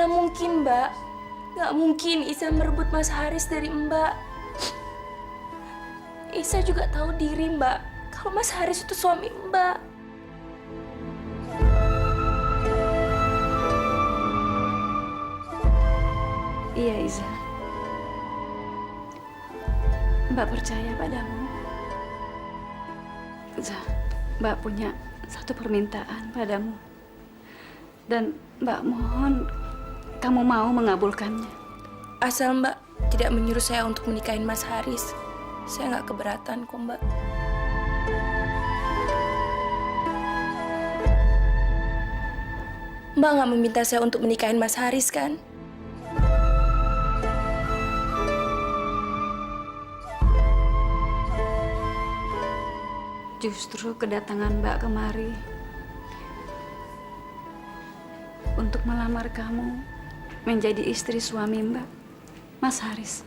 Mana mungkin, Mbak? Nggak mungkin Isa merebut Mas Haris dari Mbak. Isa juga tahu diri, Mbak, kalau Mas Haris itu suami Mbak. Iya, Iza. Mbak percaya padamu. Iza, Mbak punya satu permintaan padamu. Dan Mbak mohon kamu mau mengabulkannya. Asal Mbak tidak menyuruh saya untuk menikahin Mas Haris, saya nggak keberatan kok, Mbak. Mbak nggak meminta saya untuk menikahin Mas Haris, kan? Justru kedatangan Mbak kemari untuk melamar kamu menjadi istri suami Mbak, Mas Haris.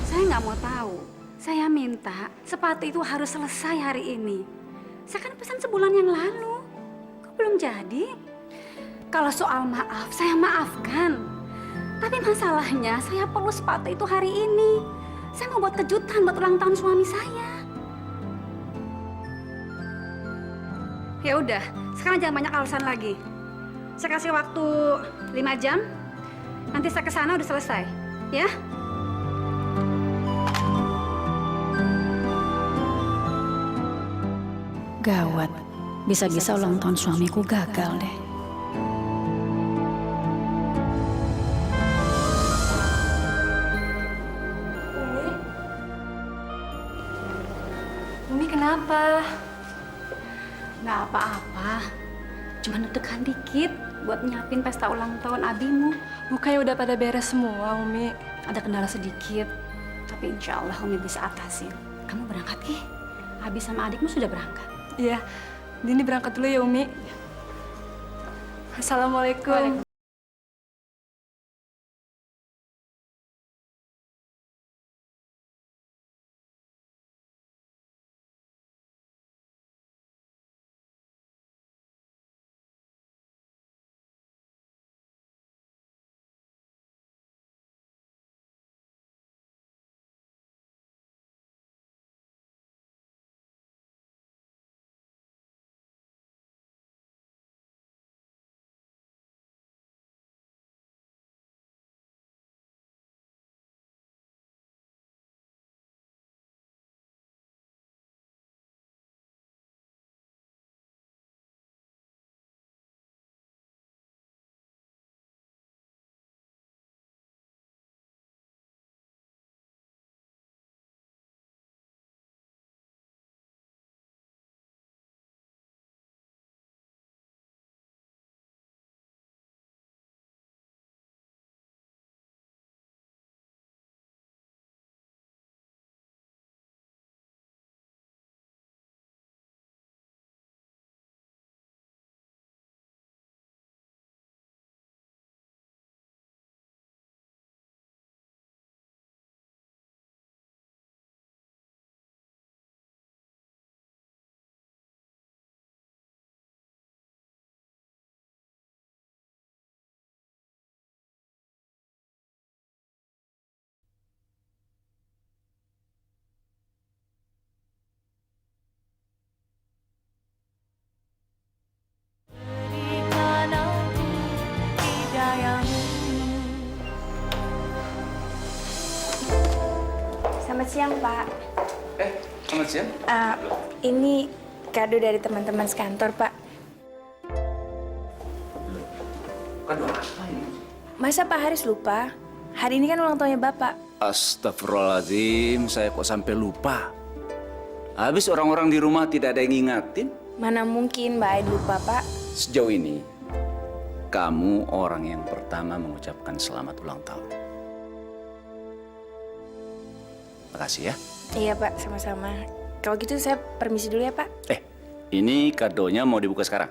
Saya nggak mau tahu. Saya minta sepatu itu harus selesai hari ini. Saya kan pesan sebulan yang lalu. Kok belum jadi? Kalau soal maaf, saya maafkan. Tapi masalahnya saya perlu sepatu itu hari ini. Saya mau buat kejutan buat ulang tahun suami saya. Ya udah, sekarang jangan banyak alasan lagi. Saya kasih waktu 5 jam. Nanti saya ke sana udah selesai, ya? Gawat, bisa-bisa ulang tahun suamiku gagal deh. Umi kenapa? Nggak apa-apa, cuma deg-degan dikit buat nyiapin pesta ulang tahun abimu. Bukannya udah pada beres semua, Umi? Ada kendala sedikit, tapi insya Allah Umi bisa atasin. Kamu berangkat, Ki? Abi sama adikmu sudah berangkat. Iya, Dini berangkat dulu ya, Umi. Assalamualaikum. Selamat siang, Pak. Selamat siang. Ini kado dari teman-teman sekantor, Pak. Kado apa ini? Masa Pak Haris lupa? Hari ini kan ulang tahunnya Bapak. Astagfirullahaladzim, saya kok sampai lupa. Habis orang-orang di rumah tidak ada yang ngingatin. Mana mungkin Mbak Aid lupa, Pak? Sejauh ini, kamu orang yang pertama mengucapkan selamat ulang tahun. Makasih ya. Iya, Pak. Sama-sama. Kalau gitu saya permisi dulu ya, Pak. Ini kadonya mau dibuka sekarang?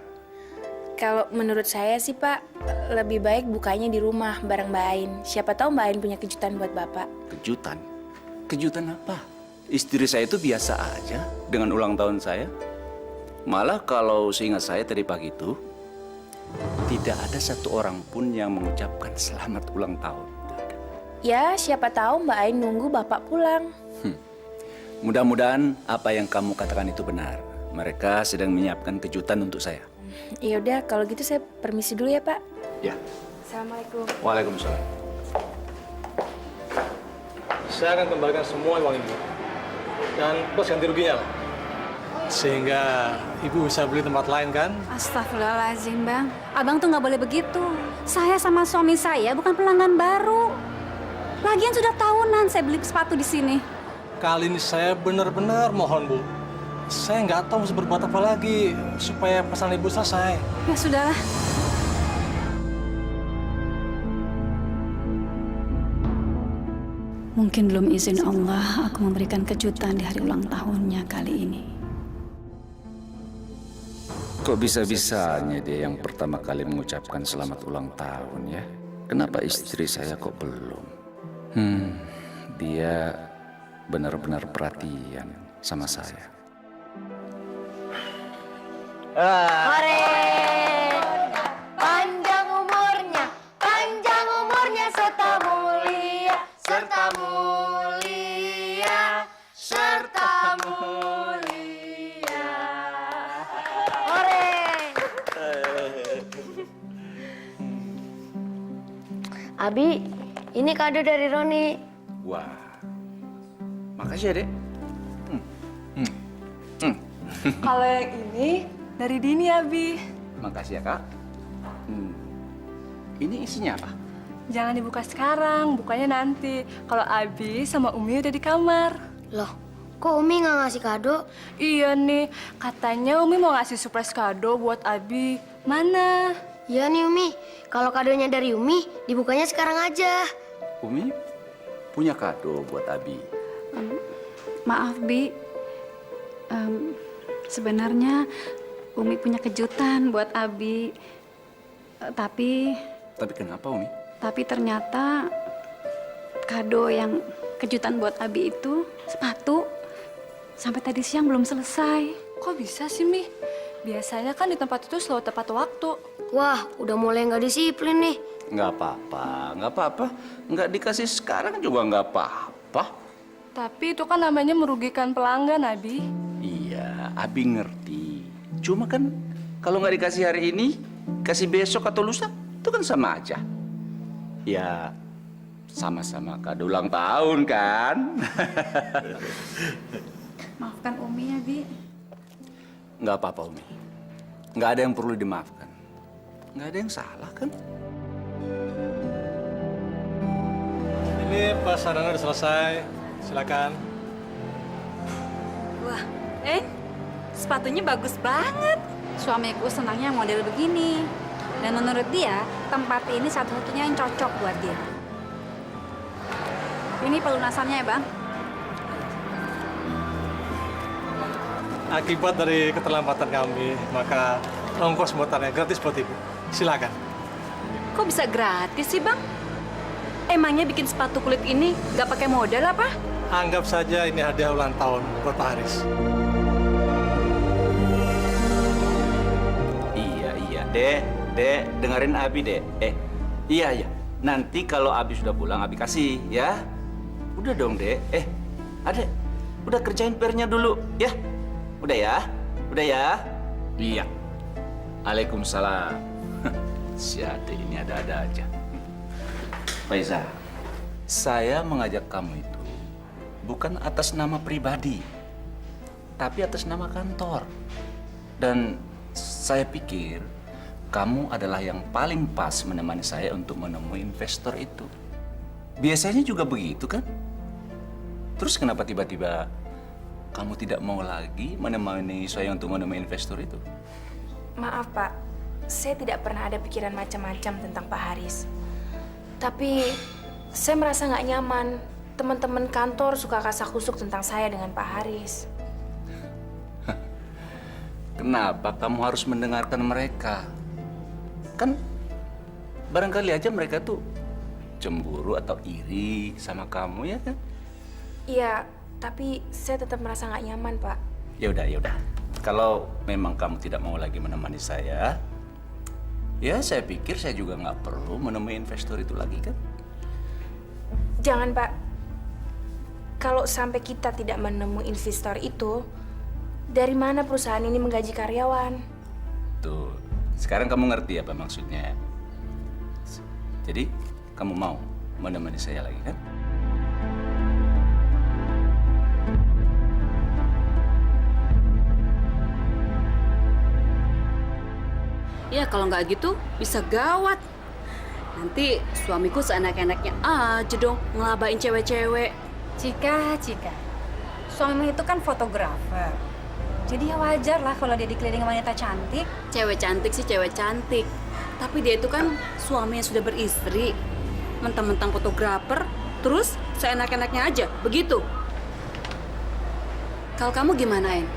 Kalau menurut saya sih Pak, lebih baik bukanya di rumah bareng Mbak Ain. Siapa tahu Mbak Ain punya kejutan buat Bapak. Kejutan? Kejutan apa? Istri saya itu biasa aja dengan ulang tahun saya. Malah kalau seingat saya tadi pagi itu, tidak ada satu orang pun yang mengucapkan selamat ulang tahun. Ya, siapa tahu Mbak Ain nunggu Bapak pulang. Mudah-mudahan apa yang kamu katakan itu benar. Mereka sedang menyiapkan kejutan untuk saya. Ya udah, kalau gitu saya permisi dulu ya Pak. Ya. Assalamualaikum. Waalaikumsalam. Saya akan kembalikan semua uang ibu dan plus ganti ruginya lah. Sehingga ibu bisa beli tempat lain kan? Astagfirullahaladzim, Bang. Abang tuh nggak boleh begitu. Saya sama suami saya bukan pelanggan baru. Lagian sudah tahunan saya beli sepatu di sini. Kali ini saya benar-benar mohon bu. Saya nggak tahu harus berbuat apa lagi supaya pesanan ibu selesai. Ya sudahlah. Mungkin belum izin Allah aku memberikan kejutan di hari ulang tahunnya kali ini. Kok bisa-bisanya dia yang pertama kali mengucapkan selamat ulang tahun ya? Kenapa istri saya kok belum? Dia benar-benar perhatian sama saya. Hore! Panjang umurnya serta mulia, serta mulia, serta mulia. Hore! Abi, ini kado dari Roni. Wah, makasih ya dek. Kalau yang ini dari Dini, Abi. Makasih ya kak. Ini isinya apa? Jangan dibuka sekarang, bukanya nanti. Kalau Abi sama Umi udah di kamar. Loh, kok Umi nggak ngasih kado? Iya nih, katanya Umi mau ngasih surprise kado buat Abi. Mana? Iya nih Umi, kalau kadonya dari Umi, dibukanya sekarang aja. Umi punya kado buat Abi. Maaf, Bi. Sebenarnya Umi punya kejutan buat Abi. Tapi kenapa Umi? Tapi ternyata kado yang kejutan buat Abi itu sepatu. Sampai tadi siang belum selesai. Kok bisa sih, Mi? Biasanya kan di tempat itu selalu tepat waktu. Wah, udah mulai nggak disiplin nih. Nggak apa-apa. Nggak dikasih sekarang juga nggak apa-apa. Tapi itu kan namanya merugikan pelanggan, Abi. Iya, Abi ngerti. Cuma kan kalau nggak dikasih hari ini, kasih besok atau lusa, itu kan sama aja. Ya, sama-sama kado ulang tahun kan? Maafkan Umi ya, Bi. Nggak apa-apa, Umi. Nggak ada yang perlu dimaafkan. Nggak ada yang salah kan? Ini pesanannya udah selesai. Silakan. Wah, sepatunya bagus banget. Suamiku senangnya model begini. Dan menurut dia, tempat ini satu-satunya yang cocok buat dia. Ini pelunasannya ya, Bang. Akibat dari keterlambatan kami, maka ongkos motornya gratis buat ibu. Silakan. Kok bisa gratis sih, Bang? Emangnya bikin sepatu kulit ini nggak pakai modal apa? Anggap saja ini hadiah ulang tahun buat Pak Haris. Iya, Dek, dengerin Abi, Dek. Iya. Nanti kalau Abi sudah pulang, Abi kasih, ya. Udah dong, Dek. Adek, udah kerjain PR-nya dulu, ya. Udah ya. Iya. Waalaikumsalam. Si Adek ini ada-ada aja. Faiza, saya mengajak kamu itu bukan atas nama pribadi, tapi atas nama kantor. Dan saya pikir kamu adalah yang paling pas menemani saya untuk menemui investor itu. Biasanya juga begitu kan? Terus kenapa tiba-tiba kamu tidak mau lagi menemani saya untuk menemui investor itu? Maaf Pak, saya tidak pernah ada pikiran macam-macam tentang Pak Haris. Tapi saya merasa nggak nyaman. Teman-teman kantor suka kasak-kusuk tentang saya dengan Pak Haris. Kenapa kamu harus mendengarkan mereka? Kan barangkali aja mereka tuh cemburu atau iri sama kamu ya kan? Iya, tapi saya tetap merasa nggak nyaman, Pak. Ya udah, ya udah. Kalau memang kamu tidak mau lagi menemani saya, ya saya pikir saya juga nggak perlu menemui investor itu lagi kan? Jangan, Pak. Kalau sampai kita tidak menemui investor itu, dari mana perusahaan ini menggaji karyawan? Tuh, sekarang kamu ngerti apa maksudnya. Jadi, kamu mau menemani saya lagi kan? Ya kalau nggak gitu bisa gawat. Nanti suamiku seenak-enaknya aja dong ngelabain cewek-cewek. Cika, suami itu kan fotografer. Jadi ya wajar lah kalau dia dikelilingi wanita cantik. Cewek cantik sih cewek cantik. Tapi dia itu kan suami yang sudah beristri. Mentang-mentang fotografer, terus seenak-enaknya aja, begitu. Kalau kamu gimana, En?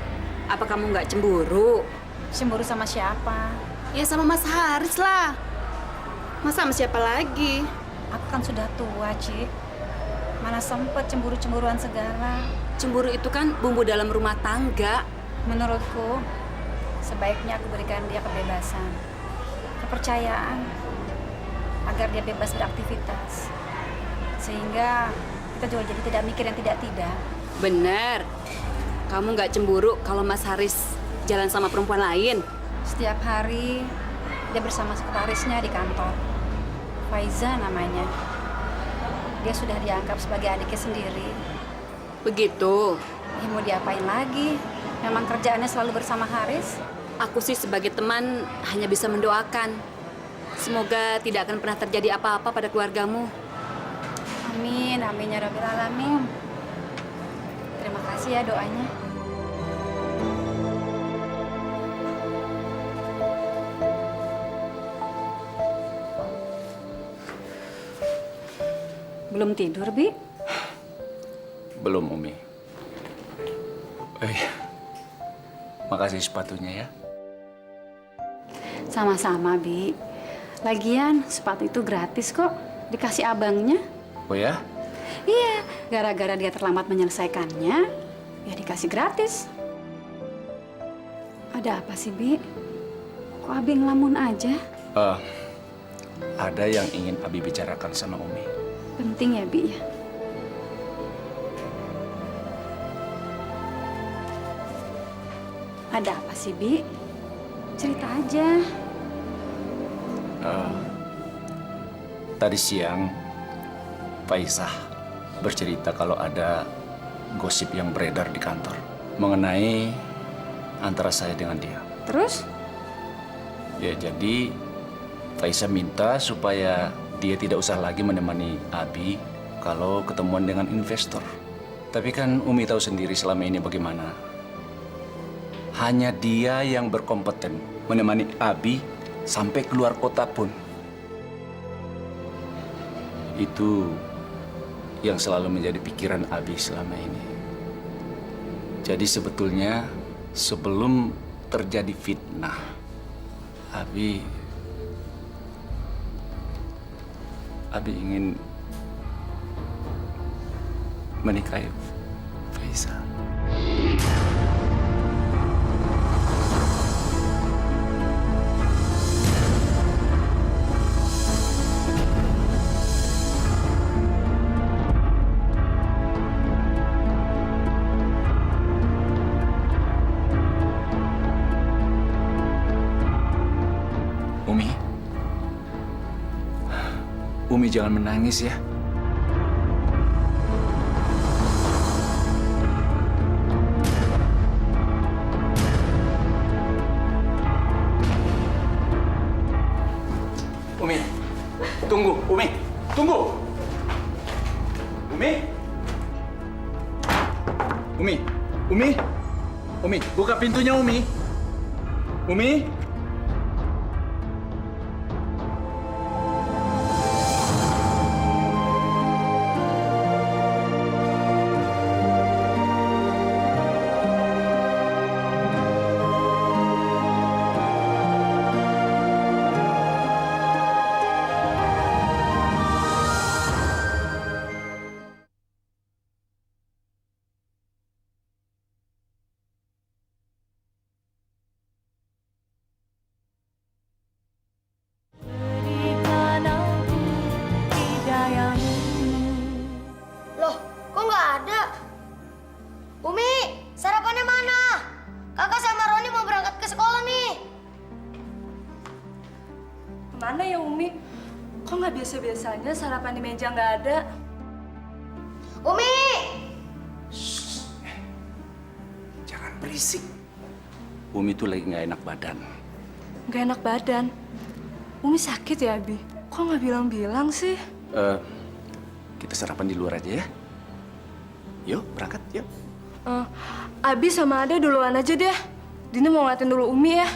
Apa kamu nggak cemburu? Cemburu sama siapa? Ya sama Mas Haris lah. Masa sama siapa lagi? Aku kan sudah tua, Cik. Mana sempet cemburu-cemburuan segala. Cemburu itu kan bumbu dalam rumah tangga. Menurutku, sebaiknya aku berikan dia kebebasan, kepercayaan, agar dia bebas beraktivitas. Sehingga kita juga jadi tidak mikir yang tidak-tidak. Bener. Kamu nggak cemburu kalau Mas Haris jalan sama perempuan lain? Setiap hari dia bersama sekretarisnya di kantor. Faiza namanya. Dia sudah dianggap sebagai adiknya sendiri. Begitu. Ya, mau diapain lagi? Memang kerjaannya selalu bersama Haris. Aku sih sebagai teman hanya bisa mendoakan. Semoga tidak akan pernah terjadi apa-apa pada keluargamu. Amin, amin ya Rabbil Alamin. Terima kasih ya doanya. Belum tidur, Bi? Belum, Umi. Makasih sepatunya ya. Sama-sama, Bi. Lagian sepatu itu gratis kok. Dikasih abangnya. Oh ya? Iya, gara-gara dia terlambat menyelesaikannya, ya dikasih gratis. Ada apa sih, Bi? Kok Abi ngelamun aja? Ada yang ingin Abi bicarakan sama Umi. Penting ya, Bi ya? Ada apa sih, Bi? Cerita aja. Tadi siang, Faisah bercerita kalau ada gosip yang beredar di kantor mengenai antara saya dengan dia. Terus? Ya, jadi Faisah minta supaya dia tidak usah lagi menemani Abi kalau ketemuan dengan investor. Tapi kan Umi tahu sendiri selama ini bagaimana. Hanya dia yang berkompeten menemani Abi sampai keluar kota pun. Itu yang selalu menjadi pikiran Abi selama ini. Jadi sebetulnya sebelum terjadi fitnah, Abi ingin menikahi Faisal. Umi jangan menangis ya. Umi, tunggu. Umi, tunggu. Umi. Umi. Umi. Umi, buka pintunya, Umi. Umi. Mana ya Umi? Kok nggak biasa-biasanya sarapan di meja nggak ada? Umi! Jangan berisik. Umi tuh lagi nggak enak badan. Nggak enak badan. Umi sakit ya, Abi? Kok nggak bilang-bilang sih? Kita sarapan di luar aja ya. Yuk, berangkat, yuk. Abi sama Ade duluan aja deh. Dini mau ngeliatin dulu Umi ya.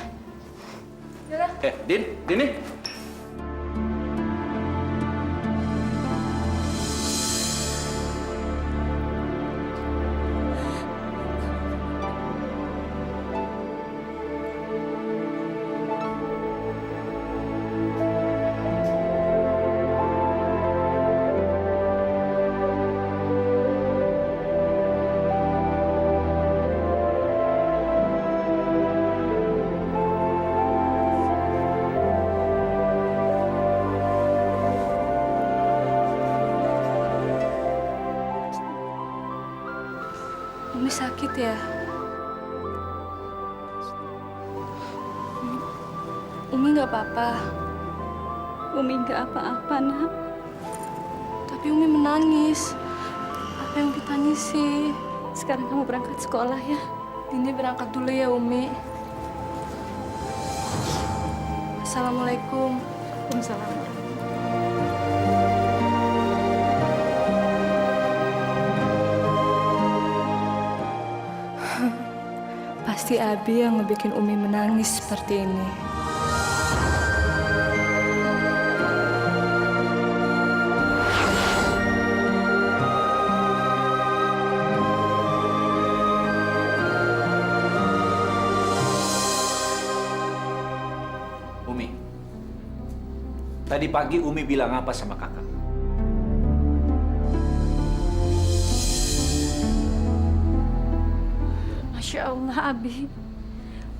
Dini. Umi sakit ya? Umi nggak apa-apa. Umi nggak apa-apa, Nak. Tapi Umi menangis. Apa yang ditangisi? Sekarang kamu berangkat sekolah ya. Dini berangkat dulu ya, Umi. Assalamualaikum. Waalaikumsalam. Pasti Abi yang ngebikin Umi menangis seperti ini. Umi, tadi pagi Umi bilang apa sama kakak? Masya Allah, Abi.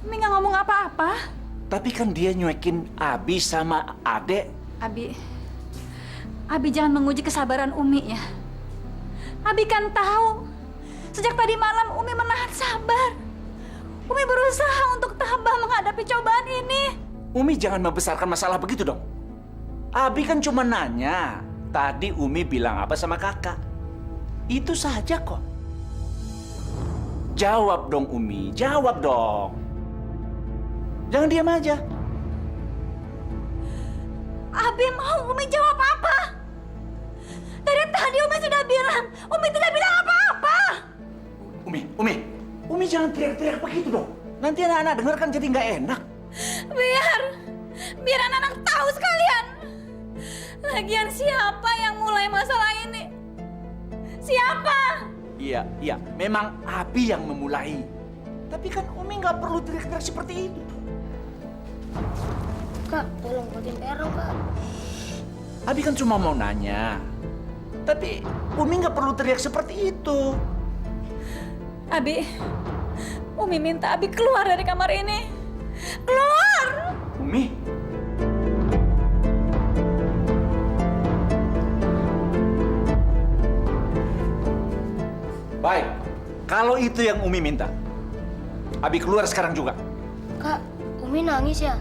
Umi nggak ngomong apa-apa. Tapi kan dia nyuekin Abi sama Ade. Abi jangan menguji kesabaran Umi ya. Abi kan tahu, sejak tadi malam Umi menahan sabar. Umi berusaha untuk tabah menghadapi cobaan ini. Umi jangan membesarkan masalah begitu dong. Abi kan cuma nanya, tadi Umi bilang apa sama kakak. Itu saja kok. Jawab dong Umi, jawab dong. Jangan diam aja. Abi mau Umi jawab apa? Dari tadi Umi sudah bilang, Umi tidak bilang apa-apa. Umi jangan teriak-teriak begitu dong. Nanti anak-anak dengar kan jadi nggak enak. Biar anak-anak tahu sekalian. Lagian siapa yang mulai masalah ini? Siapa? Iya, memang Abi yang memulai. Tapi kan Umi nggak perlu teriak-teriak seperti itu. Kak, tolong buatin PR dong, Kak. Abi kan cuma mau nanya. Tapi Umi nggak perlu teriak seperti itu. Abi, Umi minta Abi keluar dari kamar ini. Keluar! Umi. Baik, kalau itu yang Umi minta, Abi keluar sekarang juga. Kak, Umi nangis ya?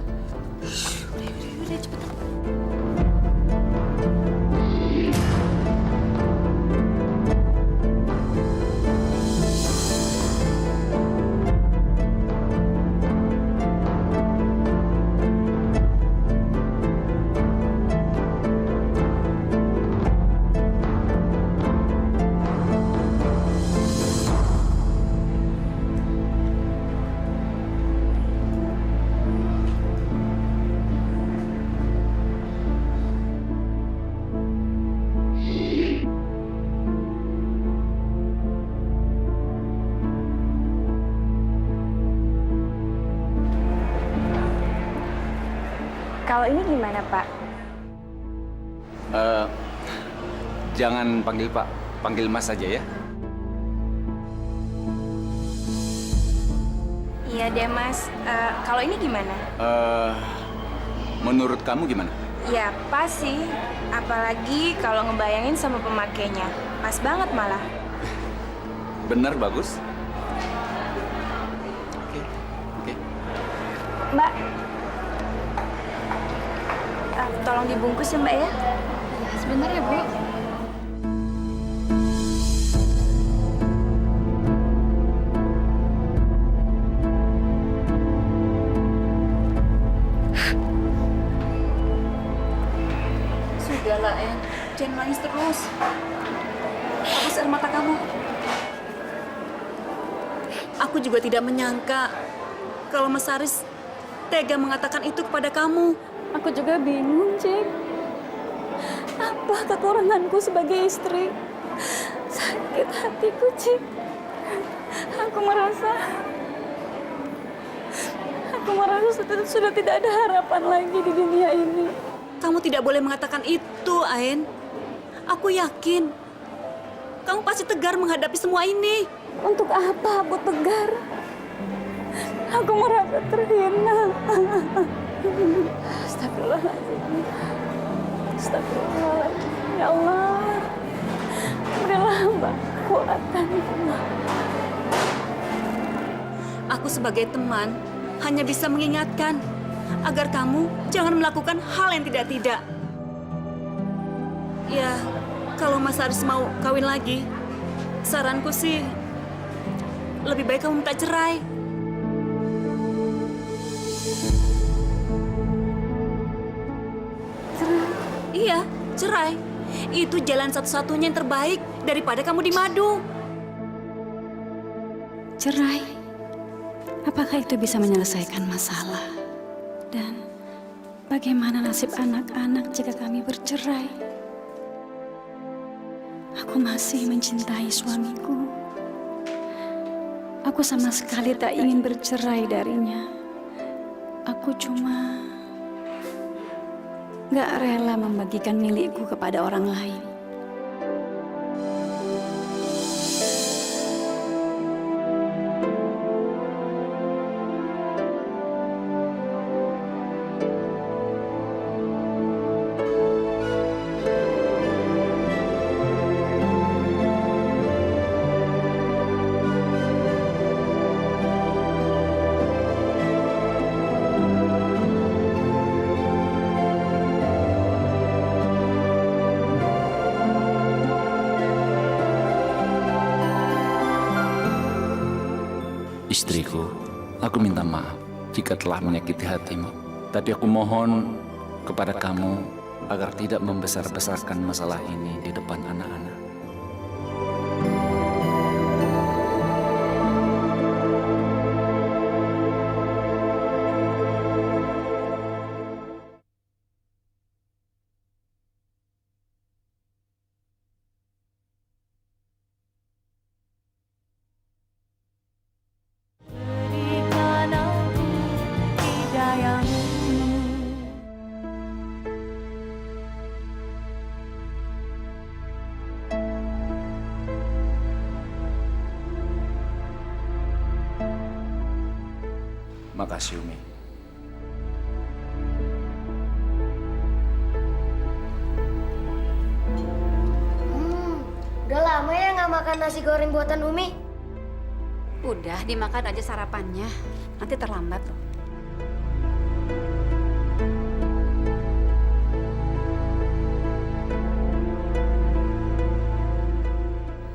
Kalau ini gimana, Pak? Jangan panggil Pak, panggil Mas saja ya. Iya deh, Mas. Kalau ini gimana? Menurut kamu gimana? Ya, pas sih. Apalagi kalau ngebayangin sama pemakainya. Pas banget malah. Benar, bagus. Oke. Mbak, tolong dibungkus ya Mbak ya. Sebentar ya, Bu. Sudahlah, En. Jangan nangis terus. Hapus air mata kamu. Aku juga tidak menyangka kalau Mas Haris tega mengatakan itu kepada kamu. Aku juga bingung, Cik. Apa kekuranganku sebagai istri? Sakit hatiku, Cik. Aku merasa sudah tidak ada harapan lagi di dunia ini. Kamu tidak boleh mengatakan itu, Ain. Aku yakin kamu pasti tegar menghadapi semua ini. Untuk apa aku tegar? Aku merasa terhina. Astagfirullahaladzim. Astagfirullahaladzim. Ya Allah, berilah hamba kekuatan. Aku sebagai teman hanya bisa mengingatkan agar kamu jangan melakukan hal yang tidak-tidak. Ya, kalau Mas Haris mau kawin lagi, saranku sih lebih baik kamu minta cerai. Cerai? Iya, cerai. Itu jalan satu-satunya yang terbaik daripada kamu di madu. Cerai? Apakah itu bisa menyelesaikan masalah? Dan bagaimana nasib anak-anak jika kami bercerai? Aku masih mencintai suamiku. Aku sama sekali tak ingin bercerai darinya. Aku cuma gak rela membagikan milikku kepada orang lain. Istriku, aku minta maaf jika telah menyakiti hatimu. Tapi aku mohon kepada kamu agar tidak membesar-besarkan masalah ini di depan anak-anak. Makasih, Umi. Udah lama ya nggak makan nasi goreng buatan Umi. Udah, dimakan aja sarapannya. Nanti terlambat loh.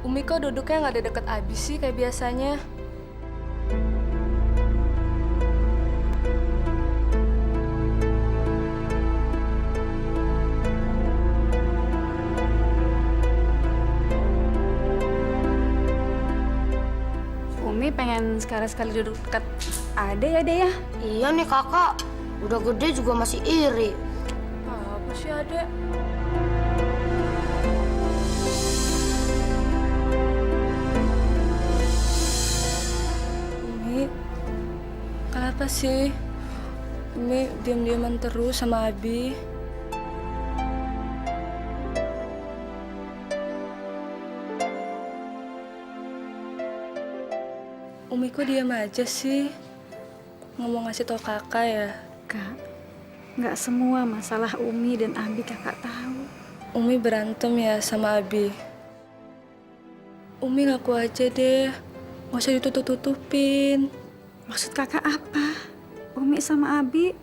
Umi kok duduknya nggak ada deket Abi sih kayak biasanya? Umi pengen sekali-sekali duduk dekat Ade ya, Ade ya? Iya nih kakak, udah gede juga masih iri. Apa sih Adek? Umi, kenapa sih? Umi diam-diaman terus sama Abi. Umi kok diam aja sih? Ngomong ngasih tau kakak ya? Kak, nggak semua masalah Umi dan Abi kakak tahu. Umi berantem ya sama Abi. Umi ngaku aja deh, nggak usah ditutup-tutupin. Maksud kakak apa? Umi sama Abi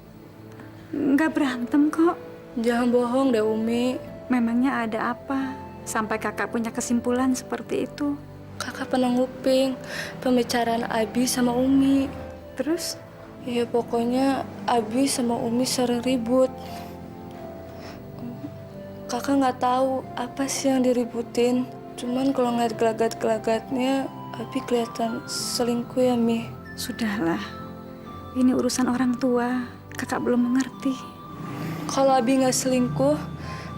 nggak berantem kok. Jangan bohong deh, Umi. Memangnya ada apa sampai kakak punya kesimpulan seperti itu? Kakak pernah nguping pembicaraan Abi sama Umi. Terus? Ya pokoknya Abi sama Umi sering ribut. Kakak nggak tahu apa sih yang diributin. Cuman kalau ngeliat gelagat-gelagatnya, Abi kelihatan selingkuh ya, Mi. Sudahlah, ini urusan orang tua. Kakak belum mengerti. Kalau Abi nggak selingkuh,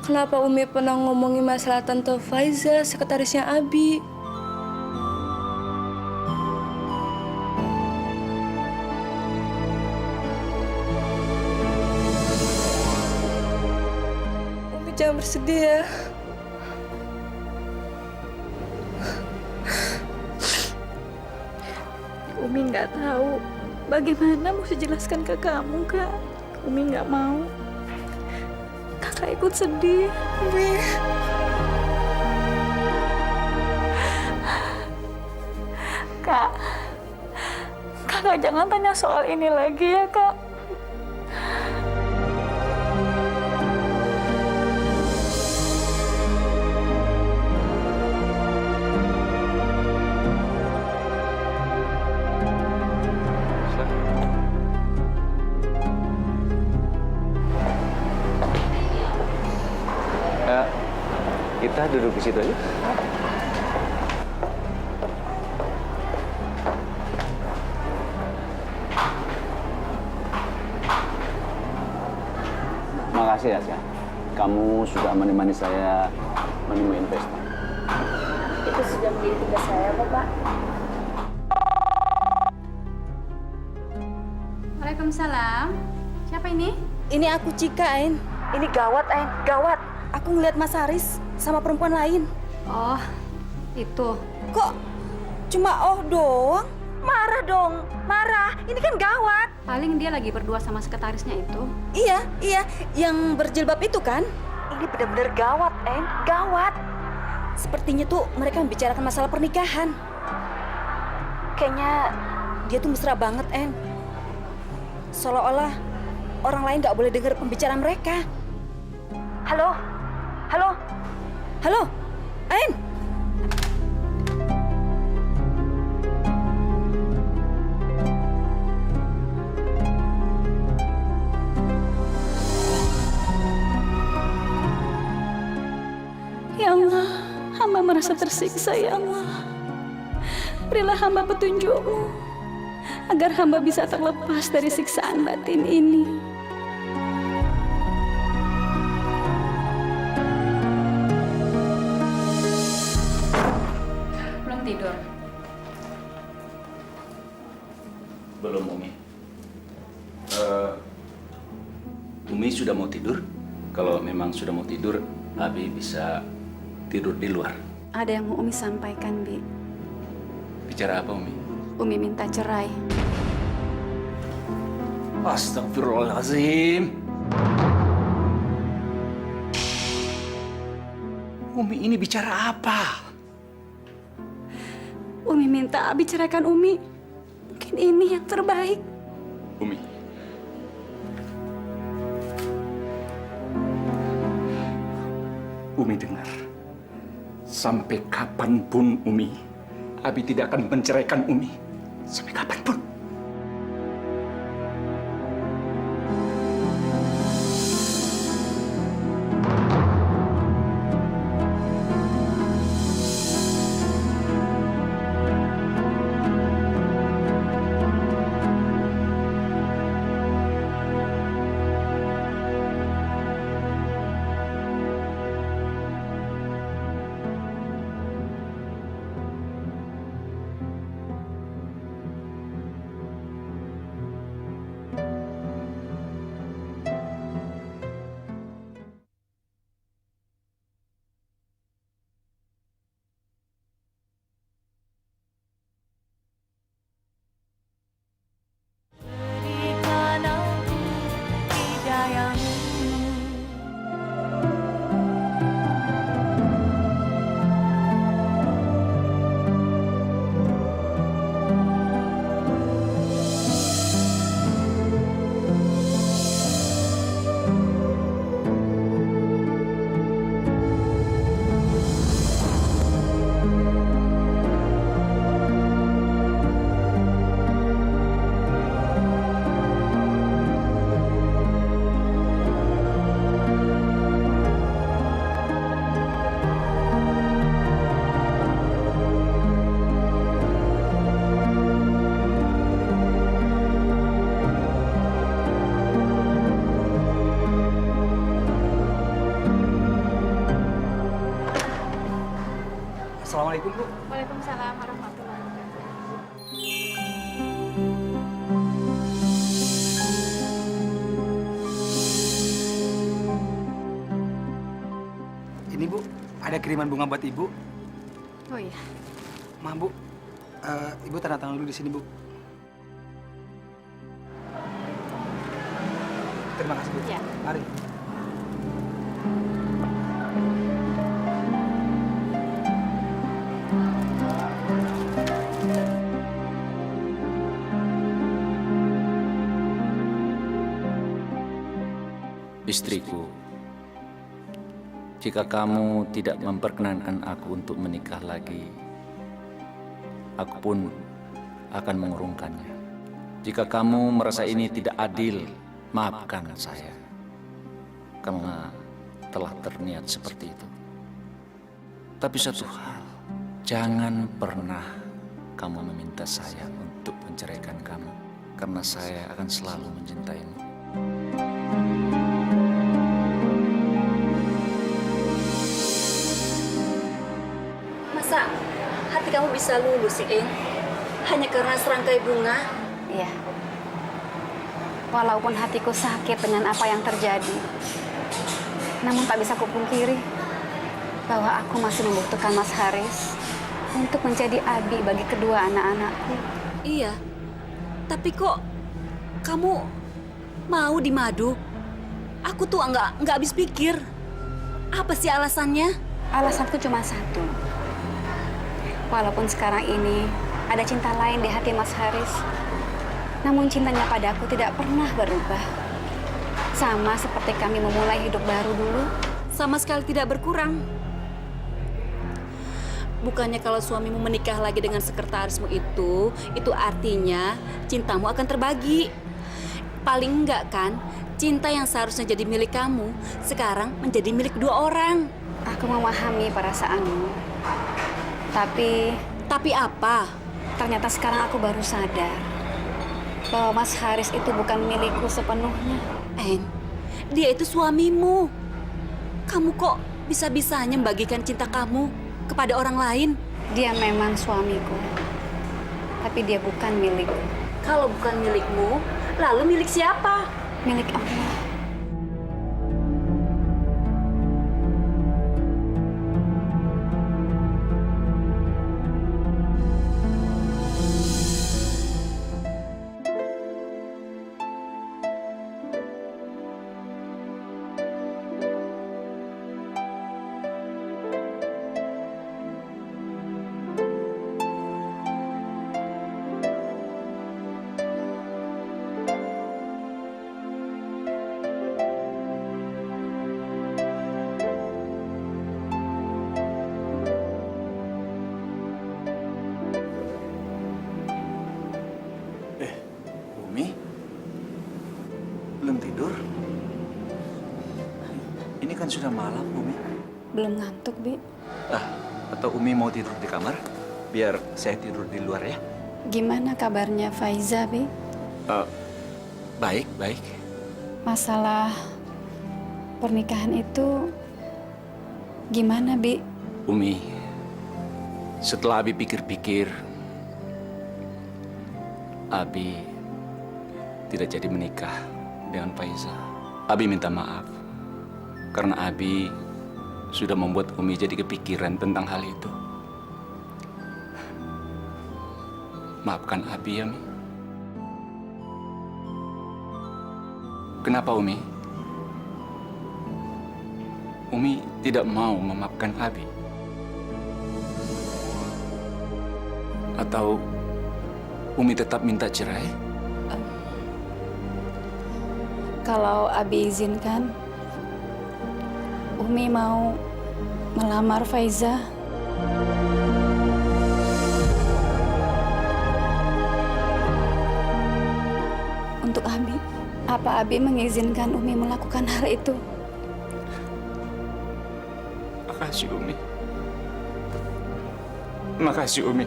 kenapa Umi pernah ngomongin masalah Tante Faiza, sekretarisnya Abi? Umi jangan bersedih ya. Umi nggak tahu bagaimana mesti jelaskan ke kamu, Kak. Umi nggak mau kakak ikut sedih. Umi. Kak, kakak jangan tanya soal ini lagi ya, Kak. Kita duduk di situ aja. Makasih Asya, kamu sudah menemani saya menemui investor. Itu sudah menjadi tugas saya, Bapak. Waalaikumsalam. Siapa ini? Ini aku Cika, Ain. Ini gawat, Ain. Gawat. Aku ngeliat Mas Haris sama perempuan lain. Oh, itu. Kok cuma doang? Marah dong. Marah. Ini kan gawat. Paling dia lagi berdua sama sekretarisnya itu. Iya. Yang berjilbab itu kan? Ini benar-benar gawat, Ain. Gawat. Sepertinya tuh mereka membicarakan masalah pernikahan. Kayaknya dia tuh mesra banget, Ain. Seolah-olah orang lain nggak boleh dengar pembicaraan mereka. Halo? Ain? Ya Allah, hamba merasa tersiksa ya Allah. Berilah hamba petunjuk-Mu agar hamba bisa terlepas dari siksaan batin ini. Belum tidur? Belum, Umi. Umi sudah mau tidur? Kalau memang sudah mau tidur, Abi bisa tidur di luar. Ada yang mau Umi sampaikan, Bi. Bicara apa, Umi? Umi minta cerai. Astagfirullahaladzim. Umi ini bicara apa? Umi minta Abi ceraikan Umi. Mungkin ini yang terbaik. Umi. Umi dengar. Sampai kapanpun Umi, Abi tidak akan menceraikan Umi. Sampai kapanpun. Assalamualaikum, Bu. Waalaikumsalam warahmatullahi wabarakatuh. Ini, Bu, ada kiriman bunga buat Ibu. Oh iya. Maaf, Bu. Ibu tanda tangan dulu di sini, Bu. Terima kasih, Bu. Ya. Mari. Istriku, jika kamu tidak memperkenankan aku untuk menikah lagi, aku pun akan mengurungkannya. Jika kamu merasa ini tidak adil, maafkan saya, karena telah terniat seperti itu. Tapi satu hal, jangan pernah kamu meminta saya untuk menceraikan kamu, karena saya akan selalu mencintaimu. Masa hati kamu bisa luluh sih, Eng? Hanya karena serangkai bunga? Iya. Walaupun hatiku sakit dengan apa yang terjadi, namun tak bisa kupungkiri bahwa aku masih membutuhkan Mas Haris untuk menjadi abi bagi kedua anak-anakku. Iya, tapi kok kamu mau dimadu? Aku tuh nggak habis pikir. Apa sih alasannya? Alasanku cuma satu. Walaupun sekarang ini ada cinta lain di hati Mas Haris, namun cintanya padaku tidak pernah berubah. Sama seperti kami memulai hidup baru dulu. Sama sekali tidak berkurang. Bukannya kalau suamimu menikah lagi dengan sekretarismu itu artinya cintamu akan terbagi. Paling enggak kan, cinta yang seharusnya jadi milik kamu, sekarang menjadi milik dua orang. Aku memahami perasaanmu. Tapi apa? ternyata sekarang aku baru sadar bahwa Mas Haris itu bukan milikku sepenuhnya. Dia itu suamimu. Kamu kok bisa-bisanya membagikan cinta kamu kepada orang lain? Dia memang suamiku, tapi dia bukan milikku. Kalau bukan milikmu, lalu milik siapa? Milik Allah. Umi, belum tidur? Ini kan sudah malam, Umi. Belum ngantuk, Bi. Atau Umi mau tidur di kamar? Biar saya tidur di luar ya. Gimana kabarnya Faiza, Bi? Baik, baik. Masalah pernikahan itu gimana, Bi? Umi, setelah Abi pikir-pikir, Abi tidak jadi menikah dengan Faiza. Abi minta maaf karena Abi sudah membuat Umi jadi kepikiran tentang hal itu. Maafkan Abi ya, Mi. Kenapa, Umi? Umi tidak mau memaafkan Abi? Atau Umi tetap minta cerai? Kalau Abi izinkan, Umi mau melamar Faiza. Untuk Abi, apa Abi mengizinkan Umi melakukan hal itu? Makasih, Umi. Makasih, Umi.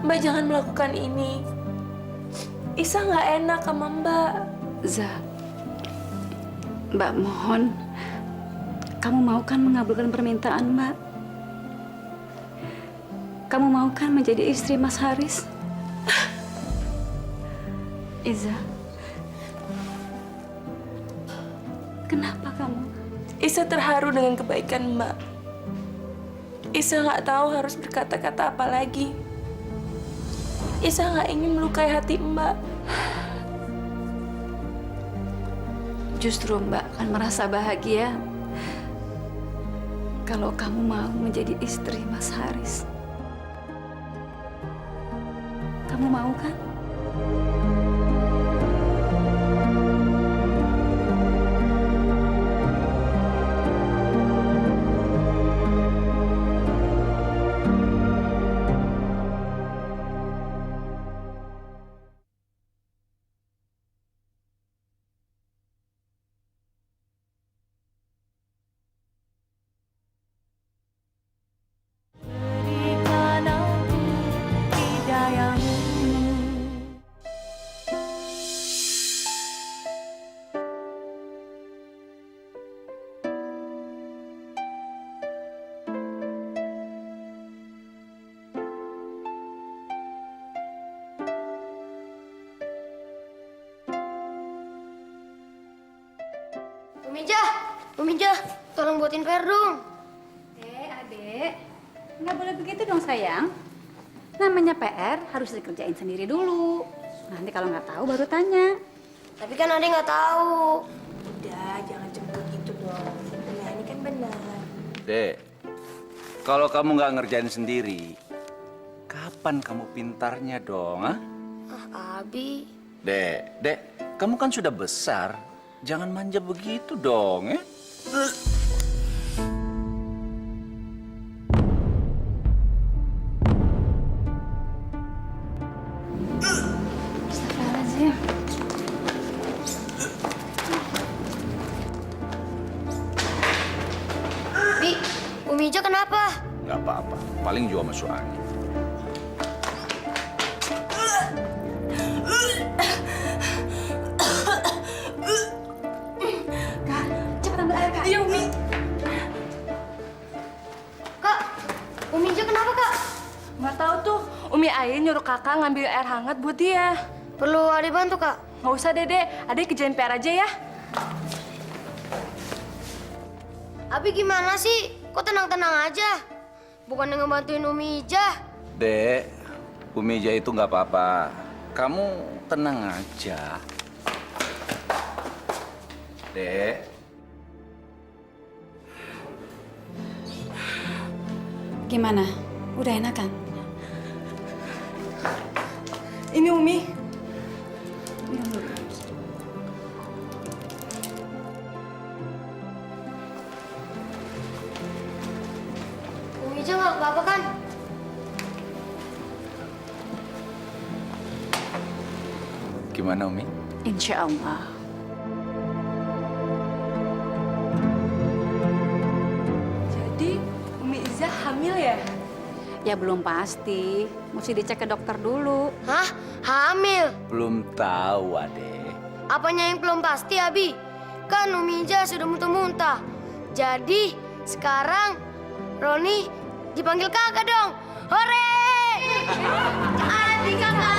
Mbak jangan melakukan ini. Isa nggak enak sama Mbak. Mbak mohon, kamu mau kan mengabulkan permintaan Mbak? Kamu mau kan menjadi istri Mas Haris? Iza, kenapa kamu? Isa terharu dengan kebaikan Mbak. Isa nggak tahu harus berkata-kata apa lagi. Isa nggak ingin melukai hati Mbak. Justru Mbak akan merasa bahagia kalau kamu mau menjadi istri Mas Haris. Kamu mau kan? Umija, tolong buatin PR dong. Adek, nggak boleh begitu dong sayang. Namanya PR harus dikerjain sendiri dulu. Nanti kalau nggak tahu baru tanya. Tapi kan Ade nggak tahu. Udah, jangan cemburu gitu dong. Nah, ini kan benar. Dek, kalau kamu nggak ngerjain sendiri, kapan kamu pintarnya dong, ah? Abi. Dek, kamu kan sudah besar. Jangan manja begitu dong, ya? Astagfirullahaladzim. Bi, Umija kenapa? Nggak apa-apa, paling juga masuk angin. Cepat ambil air, Kak. Iya, Umi. Kak, Umija kenapa, Kak? Nggak tahu tuh. Umi Ain nyuruh kakak ngambil air hangat buat dia. Perlu Ade bantu, Kak? Nggak usah, Dede. Ade kerjain PR aja ya. Abi gimana sih? Kok tenang-tenang aja? Bukan ngebantuin Umija. Dek, Umija itu nggak apa-apa. Kamu tenang aja. Dek. Gimana? Udah enakan? Ini Umi. Minum dulu. Umija nggak apa-apa kan? Gimana, Umi? Insya Allah. Jadi, Umi Iza hamil ya? Ya belum pasti. Mesti dicek ke dokter dulu. Hah? Hamil? Belum tahu, Ade. Apanya yang belum pasti, Abi? Kan Umija sudah muntah-muntah. Jadi, sekarang Roni dipanggil kakak dong. Hore! Abi kakak!